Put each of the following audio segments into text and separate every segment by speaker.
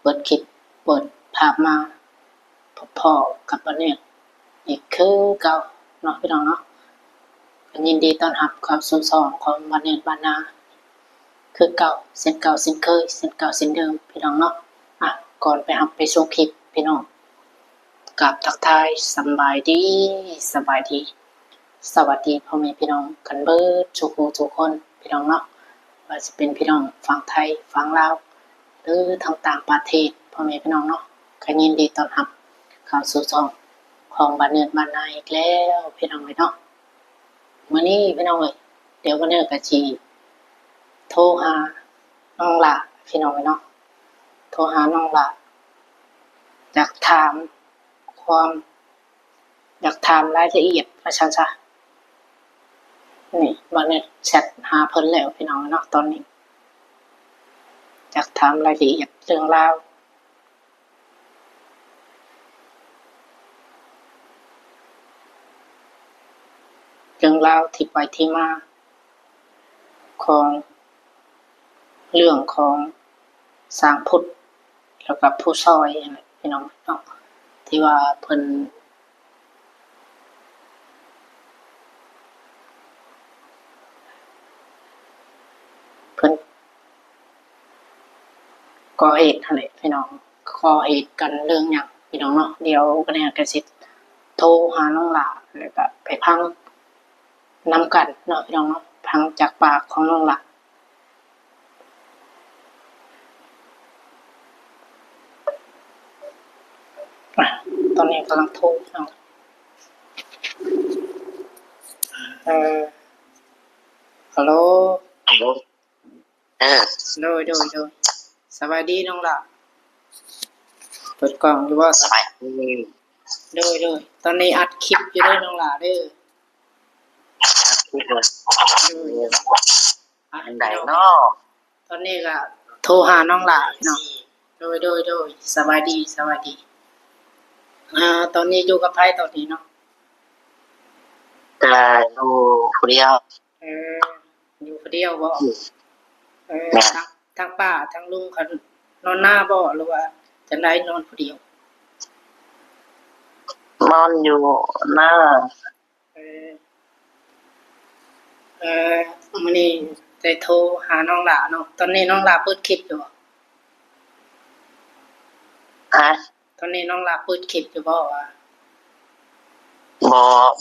Speaker 1: เปิดคลิปเปิดภาพมาพอกับวันนี้อีกคือเก่าเนาะพี่น้องเนาะยินดีต้อนรับเข้าสู่ช่องของวันนี้บ้านนาคือเก่าเส้นเก่าเส้นเคยเส้นเก่าเส้นเดิมพี่น้องเนาะก่อนไปชมคลิปพี่น้องกับทักทายสบายดีสวัสดีพ่อแม่พี่น้องกันเบิดทุกคนพี่น้องเนาะว่าจะเป็นพี่น้องฝั่งไทยฝั่งลาวหรือทางต่างประเทศพ่อแม่พี่น้องเนาะก็ยินดีต้อนรับเข้าสู่ช่องของบ้านเนิร์ดบ้านนาอีกแล้วพี่น้องเนาะมื้อนี้พี่น้องเดี๋ยววันนี้ก็สิโทรหาน้องหล่าพี่น้องเนาะโทรหาน้องหล่าอยากถามรายละเอียดว่าซั่นซะนี่วันนี้แชทหาเพิ่นแล้วพี่น้องเนาะตอนนี้อยากถามรายละเอียดเรื่องราวที่ไปที่มาของเรื่องของสร้างพุทธแล้วก็ผู้ซอยพี่น้องเนาะที่ว่าเพิ่นก่อเหตุนั่นแหละพี่น้องก่อเหตุกันเรื่องหยังพี่น้องเนาะเดี๋ยวก็เนี่ยก็สิโทรหาน้องหลาแล้วก็ไปพังนำกันเนาะพี่น้องเนาะพังจากปากของน้องหลาตอนนี้กำลังโทรเนาะฮัลโหลโดยสวัสดีน้องหลาเปิดกล่องอยู่ว่าสบายโดยตอนนี้อัดคลิปอยู่ด้วยน้องหลาเด้ออันใดเนาะตอนนี้ก็โทรหาน้องหลาเนาะโดยสวัสดีตอนนี้อยู่กับไผตอนนี้เนาะ
Speaker 2: อยู่ผู้เดียว
Speaker 1: อยู่ผู้เดียวบ่ทั้งป้าทั้งลุงเขานอนหน้าบ่หรือว่าจังได๋นอนผู้เดียวน
Speaker 2: อนอยู่หน้า
Speaker 1: มื้อนี้ได้โทรหาน้องหลาเนาะตอนนี้น้องหลาเปิดคลิปอยู่ตอนนี้น้องหลาเปิดคลิปอยู่บ่ว่า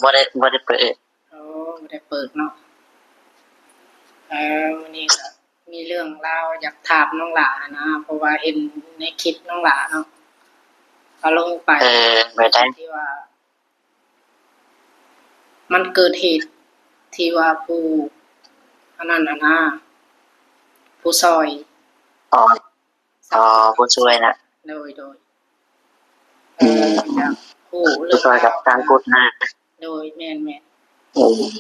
Speaker 2: บ่ได้เปิด
Speaker 1: บ่ได้เปิดเนาะวันนี้ก็มีเรื่องราวอยากถามน้องหลานะเพราะว่าเห็นในคลิปน้องหลาเนาะเอาลงไป
Speaker 2: ไม่ได้
Speaker 1: ที่ว่ามันเกิดเหตุที่ว่าผู้อันนั้นนะผู้ซอย
Speaker 2: ผู้ช่วยนะ
Speaker 1: โดยอยากผู้เรื่อง
Speaker 2: ราวกับการพูดนะ
Speaker 1: โดยแม่น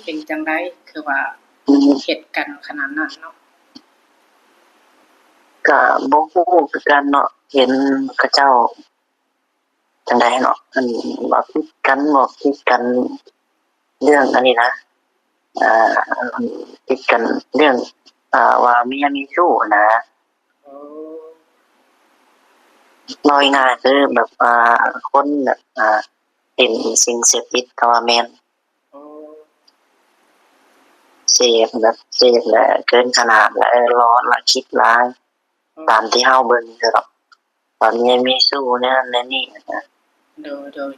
Speaker 1: เป็นจังได๋คือว่าเฮ็ดกันขนาดนั้นเนาะ
Speaker 2: ก็บ่ฮู้คือกันเนาะเห็นเขาเจ้าจังได๋เนาะอันว่าคิดกันเรื่องอันนี้นะคิดกันเรื่องว่าเมียมีชู้นะน้อยง่ายคือแบบคนแบบเห็นสิ่งเสพติดก็ว่าแม่นเสพแล้วเกินขนาดแล้วร้อนละคิดร้ายตามที่เฮาเบิ่งคือแบบตอนนี้มีสู้เนี่ยในนี่นะ
Speaker 1: โดย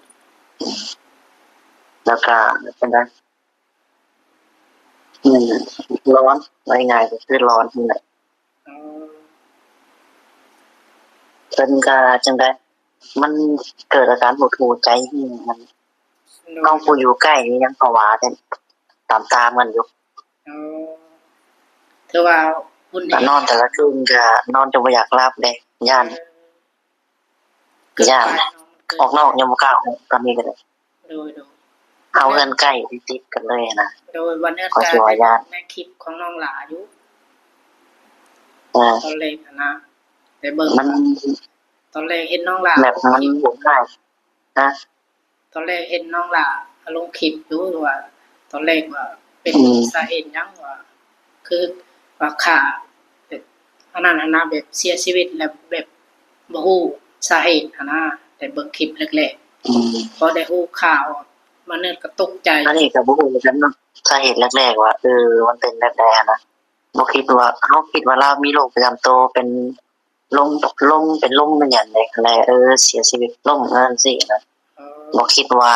Speaker 2: แล้วก็เป็นไงร้อนง่ายๆก็คือร้อนนี่แหละเป็นกาจังได๋มันเกิดอาการหดหู่ใจที่มันต้องผู้อยู่ใกล้นี่ยังภาวะแต่ตามกันอยู่
Speaker 1: ถือว่าคุณ
Speaker 2: นอนแต่ละคืนก็นอนจนบ่อยากหลับเลยย่านออกนอกยังบ่กล้าออกตอนนี้ก็ได้
Speaker 1: โดย
Speaker 2: เอาเฮือนใกล้ติดกันเลยนะ
Speaker 1: โดยวันนี้ก็ในคลิปของน้องหลาอยู่ตอนแรกนะแต่เบิ่ง
Speaker 2: มัน
Speaker 1: ตอนแรกเห็นน้องหลา
Speaker 2: แบบมันบ่ได้นะ
Speaker 1: ตอนแรกเห็นน้องหลาลงคลิปอยู่ว่าตอนแรกว่าเป็นสาเหตุหยังว่าคือว่าฆ่าอันนั้นนะแบบเสียชีวิตแล้วแบบ บ่ฮู้สาเหตุหั้นนะแต่เบิ่งคลิปแรกๆพอได้ฮู้ข่าวมาเนิดก็ตกใจ
Speaker 2: อันนี้ก็บ่ฮู้เหมือนกันเนาะสาเหตุแรกๆว่ามันเป็นแบบใดอะนะบ่คิดว่าเฮาคิดว่าเรามีโรคประจำตัวเป็นลมเป็นลมเป็นหยังได้แลเสียชีวิตลมจังซี่นะบ่คิดว่า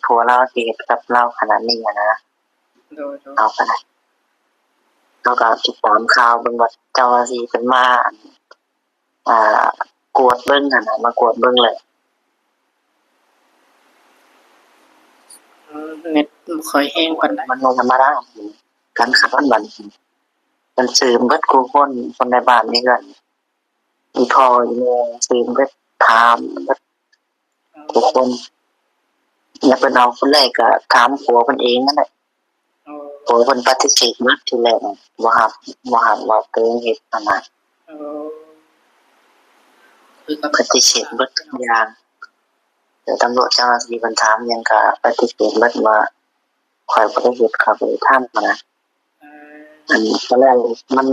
Speaker 2: ผัวเราสิเฮ็ดกับเราขนาดนี้อะนะ
Speaker 1: โดย
Speaker 2: เอาก็ได้เราก็ติดตามข่าวเบิ่งว่าเจ้าหน้าที่เพิ่นมาอ่ากวดเบิ่งหั่นน่ะมากวดเบิ่งเลย
Speaker 1: เน็ตบ่ค่อยแฮงปานใด
Speaker 2: มันบ่ธรรมดาการขับมันมันสืบเบิดกูคนในบ้านนี่ก็อีพ่ออีแม่สืบเบิดถามเบิดทุกคนอย่าเพิ่นเอาคนแรกก็ถามผัวเพิ่นเองนั่นแหละผัวเพิ่นปฏิเสธหมดทีแรกบ่รับว่าตัวเองเฮ็ดอันนั้นปฏิเสธเบิดทุกอย่างแต่ตำรวจเจ้าหน้าที่เพิ่นถามหยังก็ปฏิเสธเบิดว่าข้อยบ่ได้เฮ็ดครับไปถามหั้นนะอันตอนแรกมัน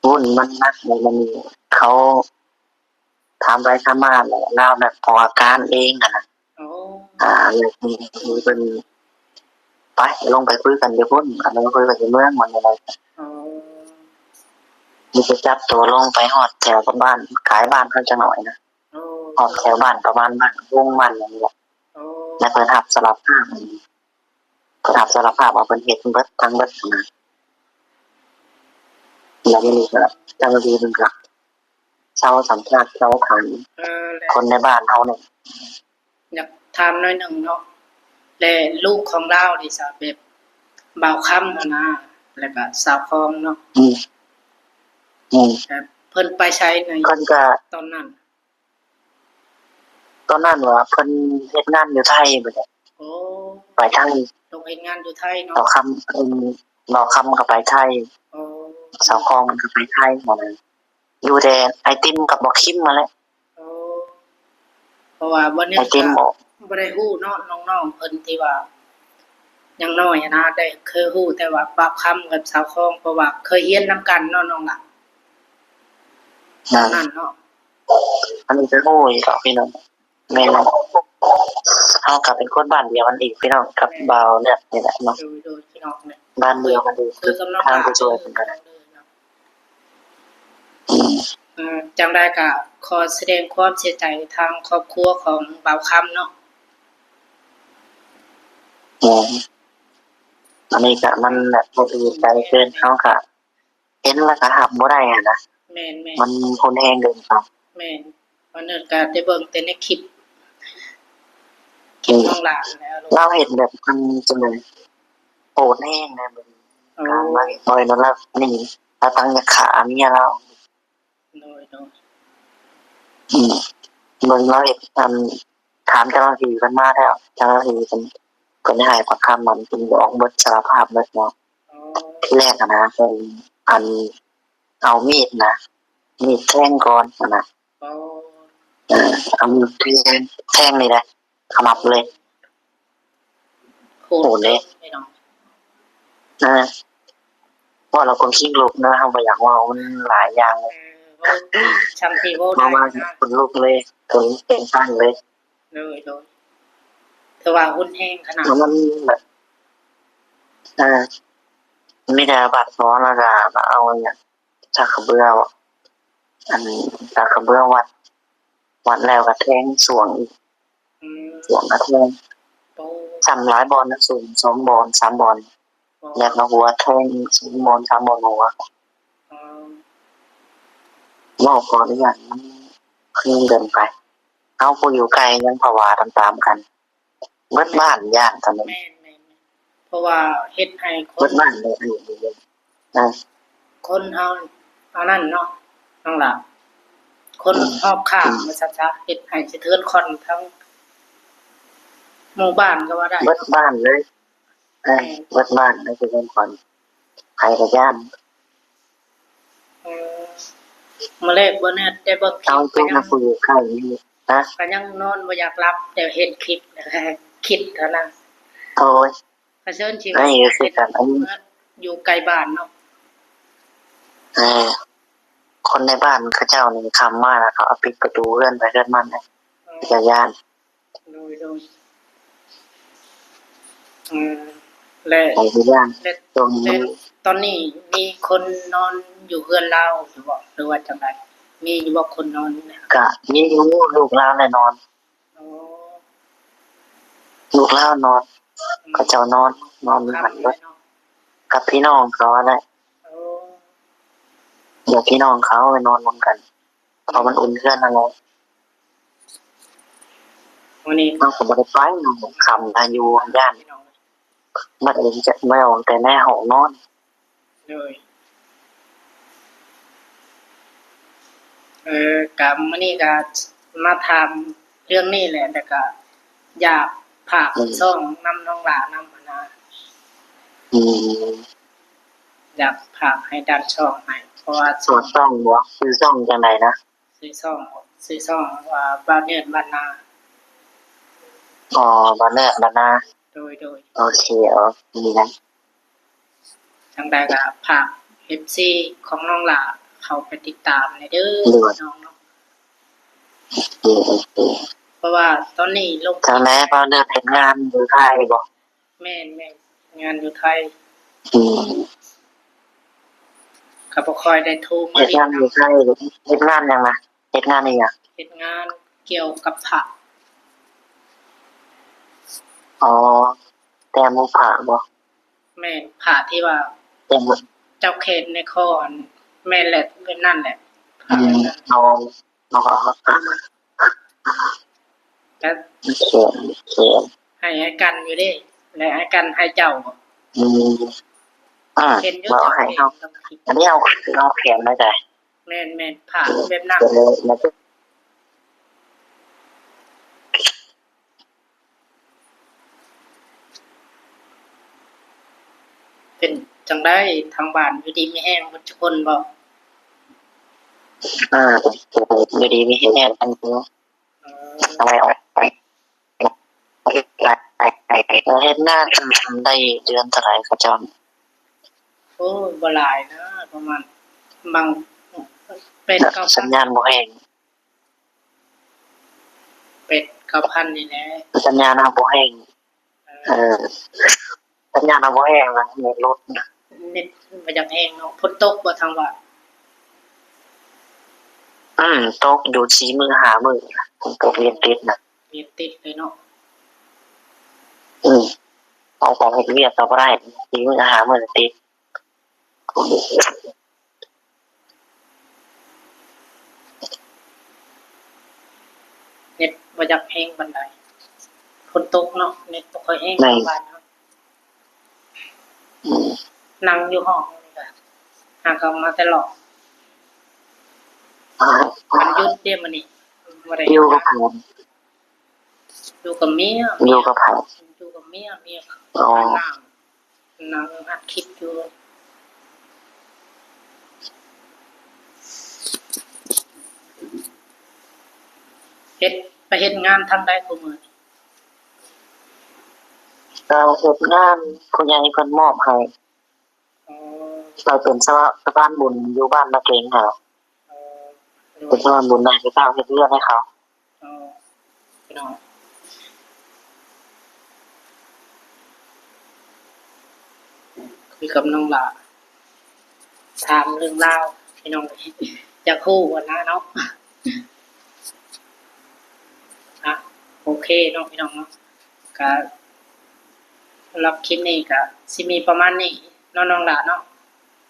Speaker 2: วุ่นมันนักเลยมันเขาถามไปถามมาแล้วเราแบบออกอาการเองอะนะเลยมีเป็นไปลงไปคุยกันอยู่พุ่นอันนั้นคุยกันอยู่เมืองมันอะไรมีจะจับตัวลงไปหอดแถวบ้านขายบ้านเขาจะหน่อยนะหอดแถวบ้านประมาณบ้านวงมันอย่างเงี้ยแล้วเพิ่นรับสารภาพว่าเพิ่นเฮ็ดเบิดทั้งเบิดนะแล้วนี่ก็เจ้าหน้าที่เพิ่นก็เช่าสัมภาษณ์เช่าถามคนในบ้านเฮาเนี่ย
Speaker 1: อยากถามหน่อยหนึ่งเนาะและลูกของเรานี่ซะแบบบ่าวค่ำหั่นนะแล้วก็สาวคองเนาะแบบเพิ่นไปใช้ใน
Speaker 2: เพิ่นก็
Speaker 1: ตอนนั้น
Speaker 2: ว่าเพิ่นเฮ็ดงานอยู่ไทยบัดนี้ไปไทย
Speaker 1: ลงเฮ็ดงานอยู่ไทยเนาะ
Speaker 2: เราคำก็ไปไทยสาวคองมันก็ไปไทยหมดเลยอยู่แต่ไอติมกับบ่คิมมาแล้ว
Speaker 1: เพราะว่าบ่นี้ก็บ่ได้ฮู้เนาะน้องๆเพิ่นที่ว่ายังน้อยอะนะได้เคยฮู้แต่ว่าบ่าวค่ำกับสาวคองเพราะว่าเคยเรียนนำกันเนาะน้องล่ะนั่นเนาะ
Speaker 2: อันนี้จะฮู้อีกพี่น้องแม่นเฮาก็เป็นคนบ้านเดียวกันอีกพี่น้องกับบ่าวเนี่ยนี่แหละเนาะ
Speaker 1: โดยพี่น้องเนี่ย
Speaker 2: บ้านเดียวกันอีกคือทางผู้ช่วยเพิ่นก็ได้
Speaker 1: จังได้ก็ขอแสดงความเสียใจทางครอบครัวของบ่าวค่ำเนาะ
Speaker 2: อันนี้ก็มันแบบบ่ดีใจเกินเฮาก็เห็นแล้วก็รับบ่ได้อะนะ
Speaker 1: แม่น
Speaker 2: มันคนแฮงเกินไป
Speaker 1: แม่นวันนั้นก็ได้เบิ่งแต่ในคลิปน้องหลานแล้ว
Speaker 2: เราเห็นแบบมันจังได๋โหดแฮงเลยมันการมาน้อยนั่นล่ะนี่ถ้าตั้งจะขาเมียเรา
Speaker 1: โดย
Speaker 2: เบิ่งเราเฮ็ดถามเจ้าหน้าที่เพิ่นมาแล้วเจ้าหน้าที่เพิ่นก็ได้ให้ปากคำมันเพิ่นบอกเบิดสารภาพเบิดเนาะที่แรกอะนะเพิ่นเอามีดแทงก่อนนะเอามีดแทงนี่แหละขมับเลย
Speaker 1: โหดเลย
Speaker 2: เพราะเราคนขี้ลุกนะเฮาบ่อยากเว้ามันหลายอย่าง
Speaker 1: ช่างที่เว้าได้
Speaker 2: คนลุกเลยคนเป็นตั้งเลย
Speaker 1: แต่ว่าหุ้นแห้งขนาด
Speaker 2: มันแบบมีแต่บาดซ้อนแล้วก็เอาเนี่ยจากกระเบื้องอันจากกระเบื้องวัดแล้วก็แทงสวงอีกสวงกระแทง3หลายบอลนะสูง2บอล3บอลแล้วก็หัวแทง2บอล3บอลหัวว่าขออนุญาตมันคือเดินไปเอาผู้อยู่ไกลยังภาวะตามๆกันเบิดบ้านย่านกัน
Speaker 1: แม่นเพราะว่าเฮ็ดให้
Speaker 2: คนเบิดบ้านเลย
Speaker 1: คนเฮาเอานั่นเนาะนั่นล่ะคนรอบข้างมาซะเฮ็ดให้สะเทือนคนทั้งหมู่บ้านก็ว่าได้
Speaker 2: เบิดบ้านเลยเบิดบ้านเลยสะเทือนคนใครก็ย่าน
Speaker 1: มื้อแรกบ่แน่ได้เบิ่งคลิป
Speaker 2: ก็ยังผู้อยู่ใกล้นี่นะ
Speaker 1: ก็ยังนอนบ่อยากหลับแต่เห็นคลิปคิดเท่านั้น
Speaker 2: โอ้ย
Speaker 1: ก็เชิญชีวิต
Speaker 2: คือกัน
Speaker 1: อยู่ไกลบ้านเนาะ
Speaker 2: คนในบ้านเขาเจ้านี่คำมาแล้วเขาเอาปิดประตูเรือนไปเรือนมันนะอย่าย่าน
Speaker 1: โดยและ
Speaker 2: ไปอย่าย่าน
Speaker 1: และ
Speaker 2: ตรง
Speaker 1: และ
Speaker 2: นี้
Speaker 1: ตอนนี้มีคนนอนอยู่เรือนเราอยู่บ่หรือว่าจังไดมีอยู่บ่คนนอนเนี่ย
Speaker 2: ก็มีอยู่ลูกหลานแน่นอน
Speaker 1: อ๋อ
Speaker 2: ลูกหลานนอนเขาเจ้านอนอยู่หันเบิด
Speaker 1: เนาะ
Speaker 2: กับพี่น้องเขาแหละ
Speaker 1: โอ้
Speaker 2: เดี๋ยวพี่น้องเขาไปนอนรวมกันเพราะมันอุ่นเครื่องนั่นแหละ
Speaker 1: วันนี้
Speaker 2: เราก็บ่ได้ไปนอนคำอายุย่านมันเองจะไม่ออกแต่แม่ห้องนอน
Speaker 1: เลยกับมื้อนี้ก็มาถามเรื่องนี้แหละแต่ก็อยากฝากช่องนำน้องหลานำนะ
Speaker 2: อืม
Speaker 1: อยากฝากให้ดันช่องให้เพราะว่า
Speaker 2: ส่วนซ่องบ่คือซ่องจังไดนะ
Speaker 1: ซื้อช่องว่าบ้านเนือนบ้านนา
Speaker 2: อ๋อบ่แน่บ่นา
Speaker 1: โดย
Speaker 2: โอเคดีนะ
Speaker 1: ทางใดก็ฝาก FC ของน้องหลาเข้าไปติดตามในเด้อน้องเนาะ
Speaker 2: ดี
Speaker 1: เพราะว่าตอนนี้ลง
Speaker 2: ทางแม่บ่เลิกเฮ็ดงานอยู่ไทยบ่
Speaker 1: แม่นงานอยู่ไทย
Speaker 2: อืม
Speaker 1: ก็บ่ค่อยได้โทรมา
Speaker 2: เฮ็ด
Speaker 1: เรีย
Speaker 2: งาน
Speaker 1: น
Speaker 2: อยู่ไทยเฮ็ดงานหยังนะเฮ็ดงานอีหยัง
Speaker 1: เฮ็ดงานเกี่ยวกับผัก
Speaker 2: อ๋อแต่หมู่ผาบ่
Speaker 1: แม่นผักที่ว่า
Speaker 2: แต่หมู่
Speaker 1: เจ้าเขตในคอนแม่นแหละเป็นนั่นแหละผักนั้น
Speaker 2: เอาแล้ว
Speaker 1: แล้ว
Speaker 2: เขียน
Speaker 1: ให้กันอยู่เด้และให้กันให้เจ้า
Speaker 2: อืม
Speaker 1: เห็นอยู่
Speaker 2: บ่
Speaker 1: เจ้า
Speaker 2: ให้
Speaker 1: เข
Speaker 2: เฮา
Speaker 1: ต
Speaker 2: อันนี้เอาเขียนมาได้
Speaker 1: แม่นผักแบบนั้น
Speaker 2: เดี๋ยวเลยนะ
Speaker 1: เป็นจังได้ทางบ้านอยู่ดีมีแห้งหมดทุกคนบ่
Speaker 2: อยู่ดีมีแน่อันนี้อะไรออกไปเฮ็ดงานทำได้เดือนเท่าไหร่เขาจำ
Speaker 1: โอ้บ่หลายนะประมาณบางเป็น
Speaker 2: สัญญาณบ่แห้ง
Speaker 1: เป็ด9,000นี่แหละ
Speaker 2: สัญญาณบ่แห้งสัญญาณบ่แห้งนะเน็ตรถ
Speaker 1: เน็ตบ่อยากแห้งเนาะฝนตกบ่ทางว่า
Speaker 2: ตกอยู่ชี้มือหามือผมตกเรียนติดนะ
Speaker 1: มีติดเลยเนาะ
Speaker 2: เอาของเฮ็ดเวียกต่อบ่ได้ชี้มือหามือติด
Speaker 1: เน็ตบ่อยากแห้งปานใดฝนตกเนาะเน็ตบ่ค่อยแห้งทางบ้านเนาะนั่งอยู่ห้องนี่ก็หาเขามาตลอดมันหยุดเด้มื้อนี้บ่ได้
Speaker 2: อยู่กับผม
Speaker 1: อยู่กับเมีย
Speaker 2: อยู่กับผม
Speaker 1: อยู่กับเมีย
Speaker 2: อ๋อ
Speaker 1: นั่งอัดคลิปอยู่ไปเฮ็ดงานทางใดกูมื้อนี้
Speaker 2: เราเฮ็ดงานผู้ใหญ่เพิ่นมอบให้
Speaker 1: อ๋อ
Speaker 2: เราเป็นสะพานบุญอยู่บ้านนาเกงเหรอ
Speaker 1: อ๋อ
Speaker 2: เป็นสะพานบุญได้ไปสร้างเฮ็ดเรื่องให้เขา
Speaker 1: อ๋อพี่น้องคุยกับน้องหลาถามเรื่องราวพี่น้องอยากคู่กันนะเนาะอ่ะโอเคเนาะพี่น้องเนาะก็สำหรับคลิปนี้ก็สิมีประมาณนี้เนาะน้องหลาเนาะ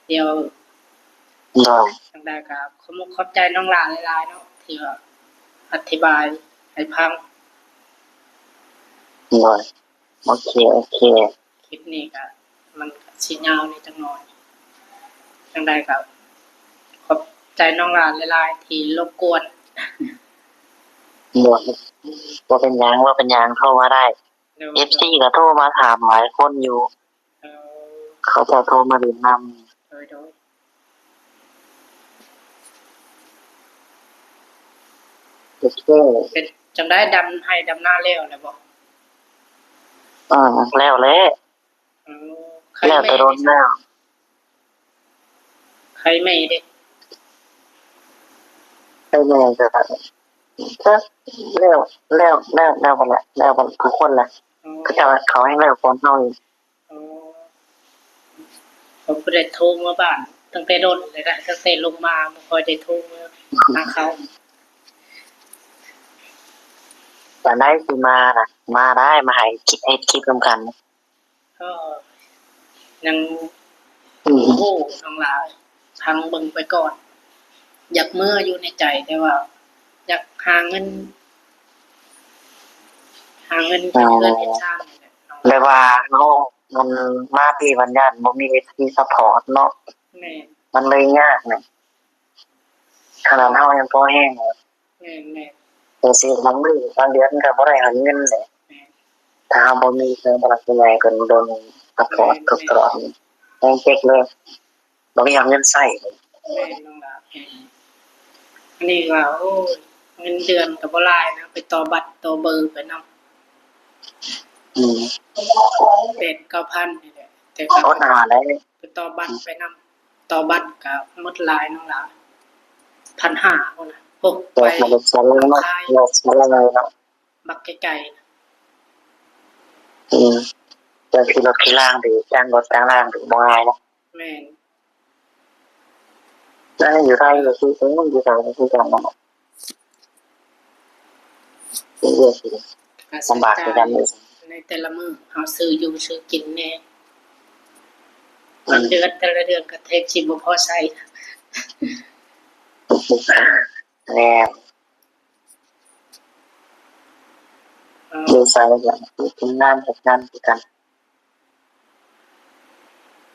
Speaker 1: เดี๋ยว
Speaker 2: ได้
Speaker 1: ทางใดก็ขอบใจน้องหลาหลายๆเนาะที่ว่าอธิบายให้ฟัง
Speaker 2: ได้โอเค
Speaker 1: คลิปนี้ก็มันก็สิยาวนิดจังหน่อยทางใดก็ขอบใจน้องหลาหลายๆที่รบกวน
Speaker 2: ว่าเป็นหยังโทรมาได้ FC ก็โทรมาถามหลายคนอยู่
Speaker 1: เอ่อ
Speaker 2: เขาจะโทรมาเรียนนำ
Speaker 1: โดย
Speaker 2: โอเค
Speaker 1: เป็นจังได้ดำให้ดำหน้าแล้วแหละบ่
Speaker 2: แล้วแหละ
Speaker 1: เออใคร
Speaker 2: แล้ว
Speaker 1: ไม่
Speaker 2: แต่โดนแล้ว
Speaker 1: ใครไม่เด้
Speaker 2: ได้แม่ก็ก็แล้วกันแหละแล้วกันทุกคนแหละ
Speaker 1: อ๋อ
Speaker 2: เขาจะเขาให้แล้วคนเฮาอีก
Speaker 1: อ๋อผมบ่ได้โทรมาบ้านตั้งแต่โดนเลยนะตั้งแต่ลงมาบ่ค่อยได้โทรมาหาเขา
Speaker 2: แต่ได้สิมาน่ะมาได้มาให้คิดร่วมกัน
Speaker 1: ก็ยัง
Speaker 2: อื
Speaker 1: โอ้
Speaker 2: ม
Speaker 1: โหน้องลาทางเบิ่งไปก่อน อยากเมื่ออยู่ในใจแต่ว่า อยากหาเงินเฮ็ดเรือนเฮ็ดชานนี่แหละน้อง
Speaker 2: เลยว่าเนาะมันมาพี่มันญาติบ่มีที่ซัพพอร์ตเนาะ
Speaker 1: แม่
Speaker 2: มันเลยยากนะขนาดเฮายังพอแห้งเลย
Speaker 1: แม่
Speaker 2: แต่สิบางมื้อบางเดือนก็บ่ได้หาเงินเลย
Speaker 1: แม่
Speaker 2: ถ้าเฮาบ่มีเครื่องประดับใหญ่ก็โดนซัพพอร์ตทุกตลอดแฮงเจ๊กเลยบ่มีเงินใช้
Speaker 1: แม่น้องลาอันนี้ว่าโอ้ยเงินเดือนก็บ่หลายนะไปต่อบัตรต่อเบอร์ไปนำ
Speaker 2: อืม
Speaker 1: 8-9,000นี่แหละแต่ก็
Speaker 2: อดอาหารได้
Speaker 1: ไปต่อบัตรไปนำต่อบัตรก็หมดหลายน้องลา1,500พุ่นน่ะโอ้
Speaker 2: แต่
Speaker 1: ไป
Speaker 2: มันจะเนาะเราสิอะไรเนาะ
Speaker 1: บักไกลๆนะ
Speaker 2: อืมแต่ที่รถที่ล่างหรือจ้างรถจ้างล่างหรือบ่ง่ายนะ
Speaker 1: แม่น
Speaker 2: นั่นอยู่ไทยก็คืออยู่ไทยก็คือกันเนาะเยอะสิ
Speaker 1: ก็
Speaker 2: ลำบากคือกันเลย
Speaker 1: ในแต่ละมื้อเฮาซื้ออยู่ซื้อกินแน่เดือนแต่ละเดือนก็แทบสิบ่พอใช้นะ
Speaker 2: แล้ว
Speaker 1: เออ
Speaker 2: ดูใส่อย่างที่งานกับงานคือกัน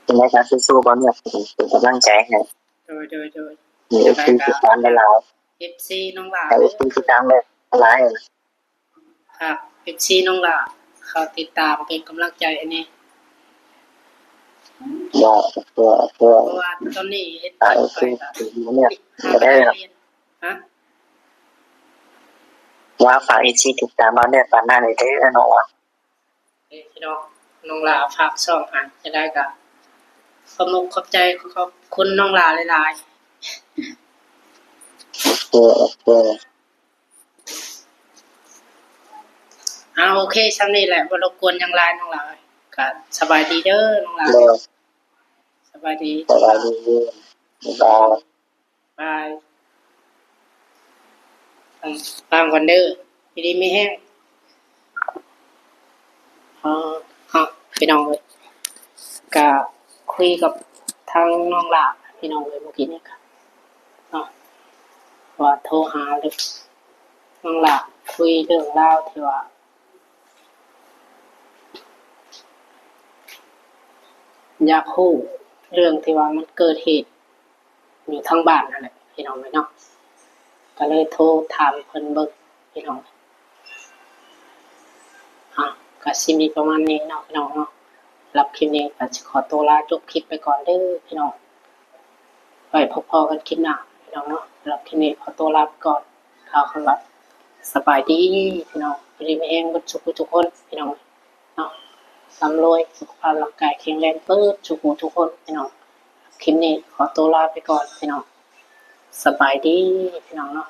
Speaker 2: เป็นในการสู้ๆบอลเนี่ยเป็นกำลังใจให้
Speaker 1: โดย
Speaker 2: มีที่ติดตามได้หลาย
Speaker 1: FC น้องหลา
Speaker 2: แต่
Speaker 1: เด้อ
Speaker 2: ที่ติดตามได้หลาย
Speaker 1: ครับ FC น้องหลาเขาติดตามเป็นกำลังใจอันนี้
Speaker 2: อย่าเพื่อ
Speaker 1: เพราะว่าตอนนี้เฮ็ด
Speaker 2: ไอ้
Speaker 1: คลิปไป
Speaker 2: ที่
Speaker 1: ก็
Speaker 2: เนี่ย
Speaker 1: หา
Speaker 2: จะ
Speaker 1: ไป
Speaker 2: ได้
Speaker 1: เรียนฮะ
Speaker 2: ว่าฝากอีซีติดตามมาเนี่ยปานหน้าเลยได้อเนาะ
Speaker 1: พี่น้องหลาฝากช่องให้จะได้ก็ขอบใจขอบคุณน้องหลาหลายๆ
Speaker 2: โอเค
Speaker 1: โอเคซ้ำนี่แหละบ่รบกวนหยังหลายน้องหลายก็สบายดีเด้อน้องหลาย
Speaker 2: เร็ว
Speaker 1: สบายดี
Speaker 2: สบายดีบาย
Speaker 1: บายฟังก่อนเด้อทีนี้ไม่แห้งพี่น้องเลยก็คุยกับทางน้องหลาพี่น้องเลยเมื่อกี้นี่ครับว่าโทรหาเลยน้องหลาคุยเรื่องราวที่ว่าอยากรู้เรื่องที่ว่ามันเกิดเหตุอยู่ทางบ้านนั่นแหละพี่น้องเลยเนาะก็เลยโทรถามเพิ่นเบิ่งพี่น้องก็สิมีประมาณนี้เนาะพี่น้องเนาะรับคลิปนี้ก็สิขอตัวลาจบคลิปไปก่อนเด้อพี่น้องไว้พบกันคลิปหน้าพี่น้องเนาะรับคลิปนี้ขอตัวลาไปก่อนข่าวคำว่าสบายดีพี่น้องอยู่ดีมีแรงเบิดทุกคนพี่น้องเนาะร่ำรวยสุขภาพร่างกายแข็งแรงเบิดทุกคนพี่น้องคลิปนี้ขอตัวลาไปก่อนพี่น้องสบายดีพี่น้องเนาะ